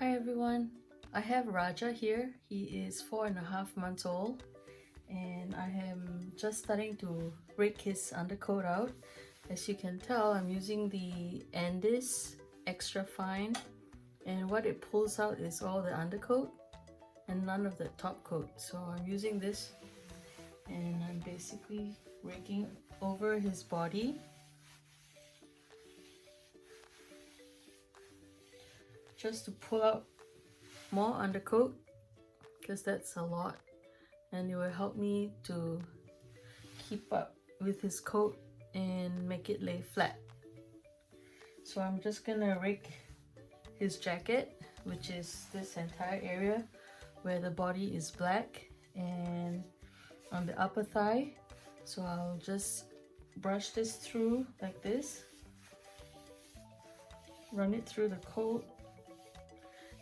Hi everyone, I have Raja here. He is 4.5 months old and I am just starting to rake his undercoat out. As you can tell, I'm using the Andis extra fine, and what it pulls out is all the undercoat and none of the top coat. So I'm using this and I'm basically raking over his body just to pull out more undercoat, because that's a lot, and it will help me to keep up with his coat and make it lay flat. So I'm just gonna rake his jacket, which is this entire area where the body is black, and on the upper thigh. So I'll just brush this through like this, run it through the coat,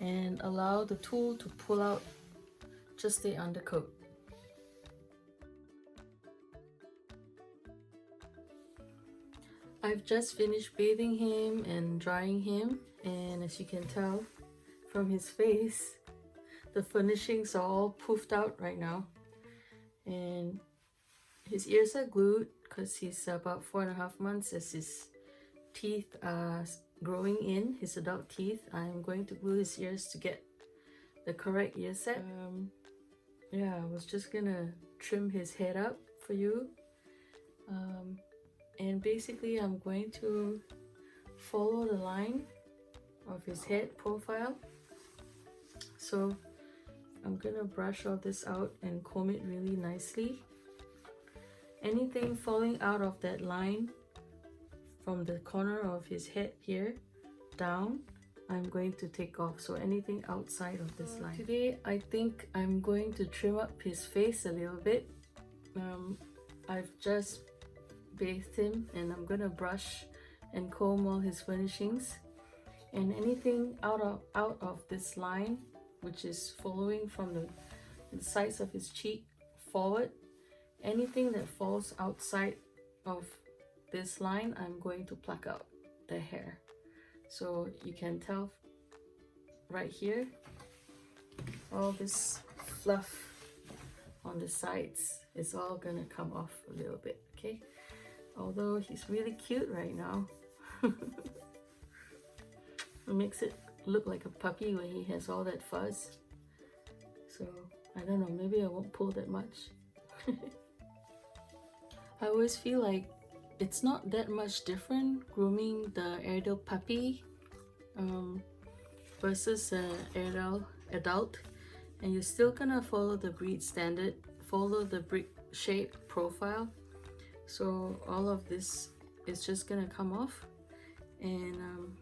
and allow the tool to pull out just the undercoat. I've just finished bathing him and drying him, and as you can tell from his face, the furnishings are all poofed out right now, and his ears are glued because he's about 4.5 months. As his teeth are growing in, his adult teeth, I'm going to glue his ears to get the correct ear set. Yeah, I was just gonna trim his head up for you, and basically I'm going to follow the line of his head profile. So I'm gonna brush all this out and comb it really nicely. Anything falling out of that line from the corner of his head here down, I'm going to take off. So anything outside of this line. Today I think I'm going to trim up his face a little bit. I've just bathed him and I'm gonna brush and comb all his furnishings, and anything out of this line, which is following from the sides of his cheek forward, anything that falls outside of this line, I'm going to pluck out the hair. So you can tell right here, all this fluff on the sides is all gonna come off a little bit, okay? Although he's really cute right now. It makes it look like a puppy when he has all that fuzz. So I don't know, maybe I won't pull that much. I always feel like it's not that much different grooming the Airedale puppy versus Airedale adult, and you're still gonna follow the breed standard, follow the brick shape profile. So all of this is just gonna come off and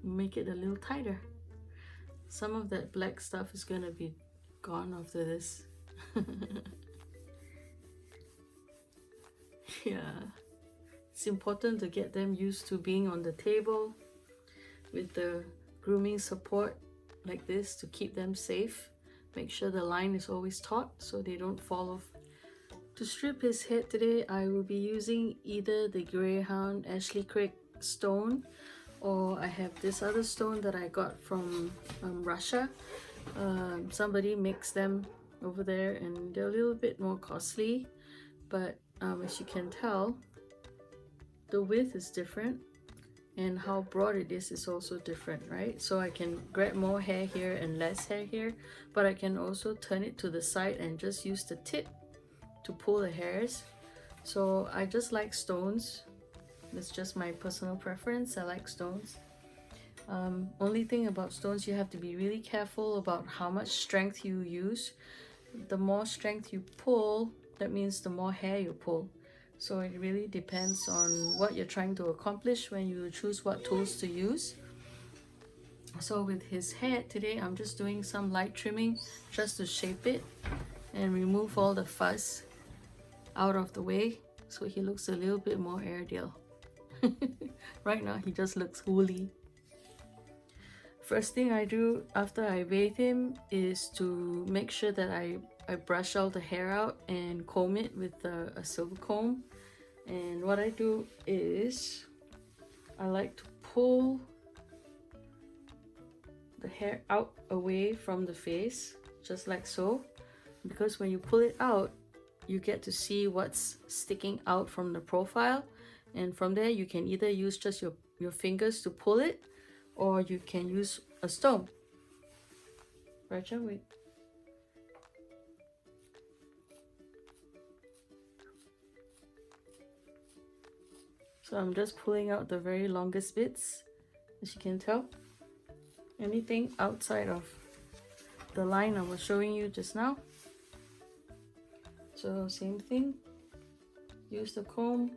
make it a little tighter. Some of that black stuff is gonna be gone after this. Yeah, it's important to get them used to being on the table with the grooming support like this to keep them safe. Make sure the line is always taut so they don't fall off. To strip his head today, I will be using either the Greyhound Ashley Craig stone, or I have this other stone that I got from Russia. Somebody makes them over there and they're a little bit more costly, but as you can tell, the width is different and how broad it is also different, right? So I can grab more hair here and less hair here, but I can also turn it to the side and just use the tip to pull the hairs. So I just like stones. That's just my personal preference. I like stones. Only thing about stones, you have to be really careful about how much strength you use. The more strength you pull, that means the more hair you pull. So it really depends on what you're trying to accomplish when you choose what tools to use. So with his head today, I'm just doing some light trimming just to shape it and remove all the fuzz out of the way so he looks a little bit more Airedale. Right now he just looks woolly. First thing I do after I bathe him is to make sure that I brush all the hair out and comb it with a silver comb. And what I do is I like to pull the hair out away from the face, just like so, because when you pull it out, you get to see what's sticking out from the profile, and from there you can either use just your fingers to pull it, or you can use a stone. Raja, wait. So I'm just pulling out the very longest bits, as you can tell. Anything outside of the line I was showing you just now. So same thing, use the comb,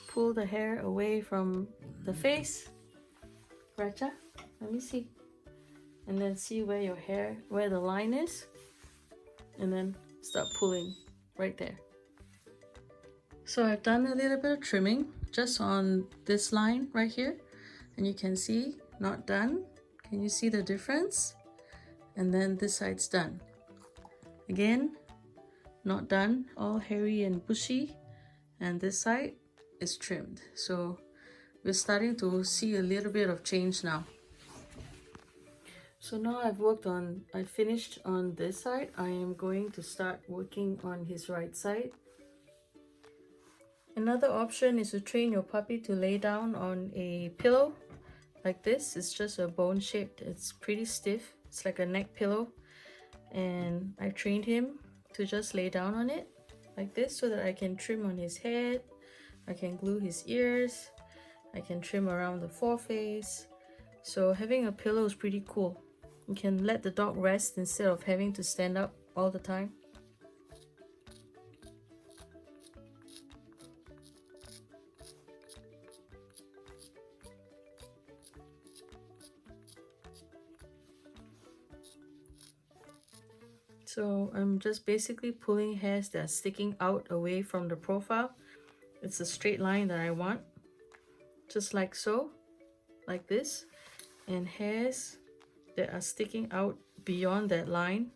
pull the hair away from the face. Raja, let me see. And then see where your hair, where the line is, and then start pulling right there. So I've done a little bit of trimming just on this line right here, and you can see not done. Can you see the difference? And then this side's done. Again, not done, all hairy and bushy, and this side is trimmed. So we're starting to see a little bit of change now. So now I finished on this side. I am going to start working on his right side. Another option is to train your puppy to lay down on a pillow like this. It's just a bone shaped, it's pretty stiff. It's like a neck pillow. And I trained him to just lay down on it like this so that I can trim on his head, I can glue his ears, I can trim around the foreface. So having a pillow is pretty cool. You can let the dog rest instead of having to stand up all the time. So I'm just basically pulling hairs that are sticking out away from the profile. It's a straight line that I want, just like so, like this. And hairs that are sticking out beyond that line,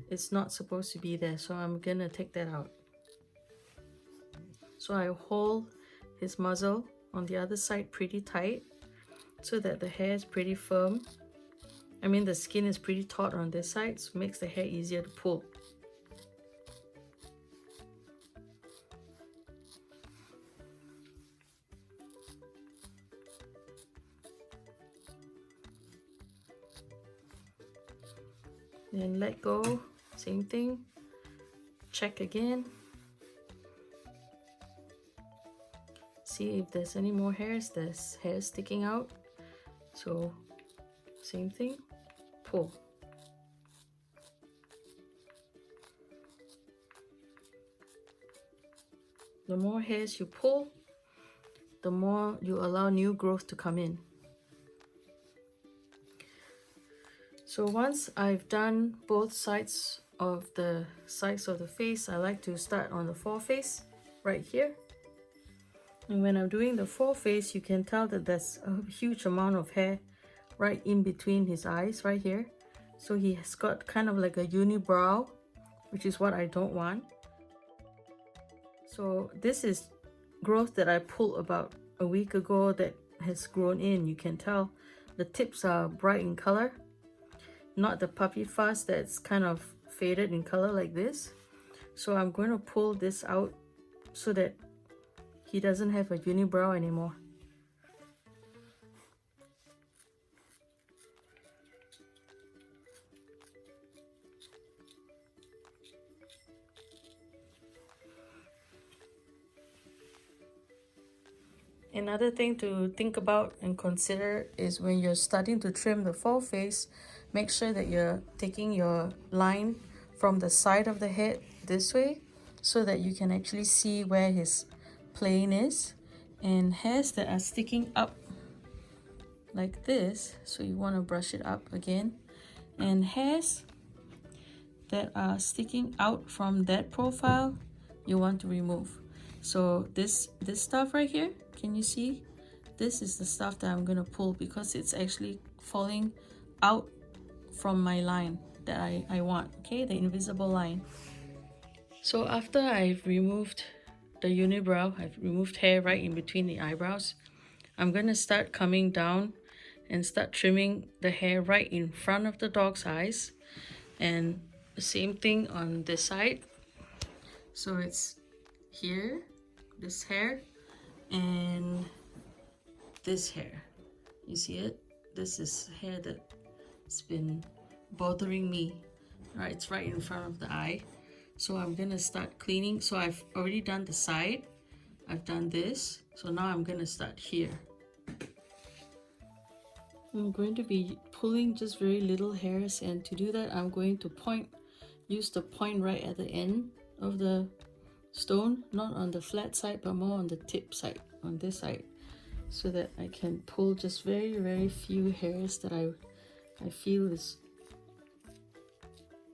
it's not supposed to be there, so I'm gonna take that out. So I hold his muzzle on the other side pretty tight so that the hair is pretty firm. I mean, the skin is pretty taut on this side, so it makes the hair easier to pull. Then let go, same thing. Check again. See if there's any more hairs. There's hairs sticking out. So same thing, pull. The more hairs you pull, the more you allow new growth to come in. So once I've done both sides of the face, I like to start on the foreface right here. And when I'm doing the foreface, you can tell that there's a huge amount of hair right in between his eyes right here. So he has got kind of like a unibrow, which is what I don't want. So this is growth that I pulled about a week ago that has grown in. You can tell the tips are bright in color, not the puppy fuzz that's kind of faded in color like this. So I'm going to pull this out so that he doesn't have a unibrow anymore. Another thing to think about and consider is when you're starting to trim the foreface, make sure that you're taking your line from the side of the head this way so that you can actually see where his plane is. And hairs that are sticking up like this, so you want to brush it up again. And hairs that are sticking out from that profile, you want to remove. So this stuff right here, can you see? This is the stuff that I'm gonna pull because it's actually falling out from my line that I want, okay? The invisible line. So after I've removed the unibrow, I've removed hair right in between the eyebrows, I'm gonna start coming down and start trimming the hair right in front of the dog's eyes. And the same thing on this side. So it's here, this hair, and this hair. You see it? This is hair that's been bothering me. Right, it's right in front of the eye. So I'm gonna start cleaning. So I've already done the side. I've done this. So now I'm gonna start here. I'm going to be pulling just very little hairs, and to do that I'm going to use the point right at the end of the stone, not on the flat side but more on the tip side, on this side, so that I can pull just very few hairs that I feel is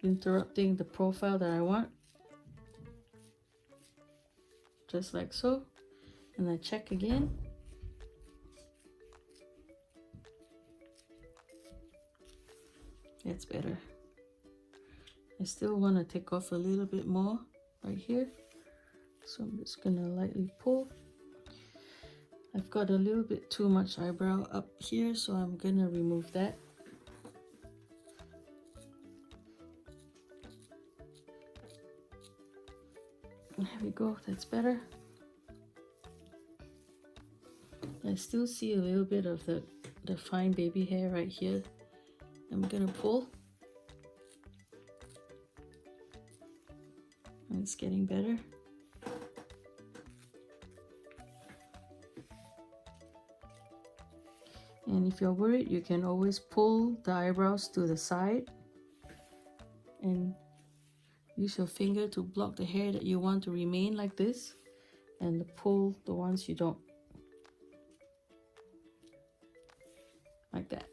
interrupting the profile that I want. Just like so. And I check again. That's better. I still want to take off a little bit more right here. So I'm just gonna lightly pull. I've got a little bit too much eyebrow up here, so I'm gonna remove that. There we go, that's better. I still see a little bit of the fine baby hair right here. I'm gonna pull. And it's getting better. And if you're worried, you can always pull the eyebrows to the side and use your finger to block the hair that you want to remain like this, and pull the ones you don't. Like that.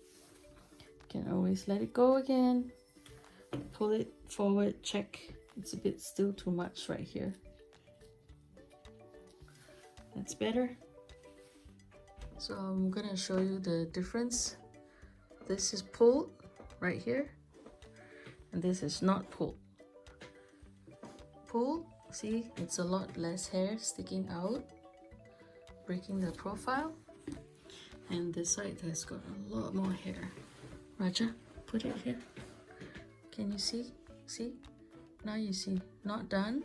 You can always let it go again. Pull it forward, check. It's a bit still too much right here. That's better. So I'm gonna show you the difference. This is pulled right here, and this is not pulled. Pull, see, it's a lot less hair sticking out, breaking the profile. And this side has got a lot more hair. Raja, put it here. Can you see? See? Now you see. Not done.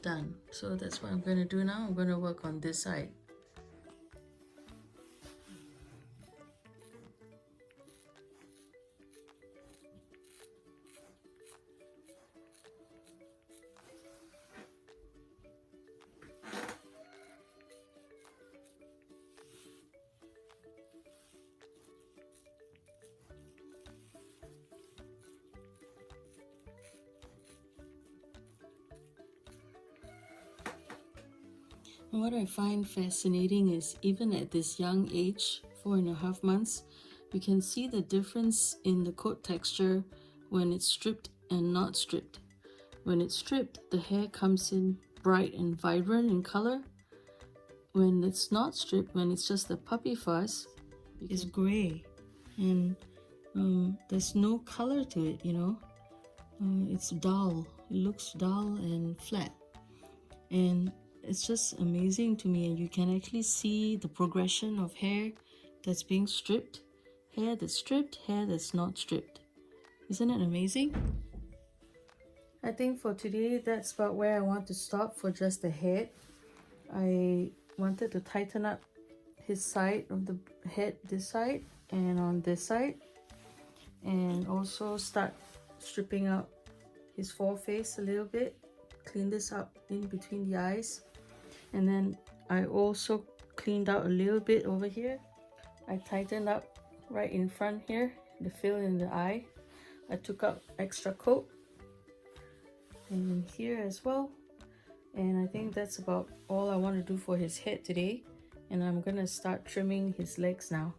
Done. So that's what I'm going to do now. I'm going to work on this side. And what I find fascinating is even at this young age, 4.5 months, you can see the difference in the coat texture when it's stripped and not stripped. When it's stripped, the hair comes in bright and vibrant in color. When it's not stripped, when it's just the puppy fuzz, it's gray, and there's no color to it, you know. It's dull. It looks dull and flat, and it's just amazing to me. And you can actually see the progression of hair that's being stripped, hair that's stripped, hair that's not stripped. Isn't it amazing? I think for today that's about where I want to stop for just the head. I wanted to tighten up his side of the head, this side and on this side, and also start stripping out his foreface a little bit, clean this up in between the eyes. And then I also cleaned out a little bit over here. I tightened up right in front here, the fill in the eye. I took out extra coat, and here as well. And I think that's about all I want to do for his head today. And I'm gonna start trimming his legs now.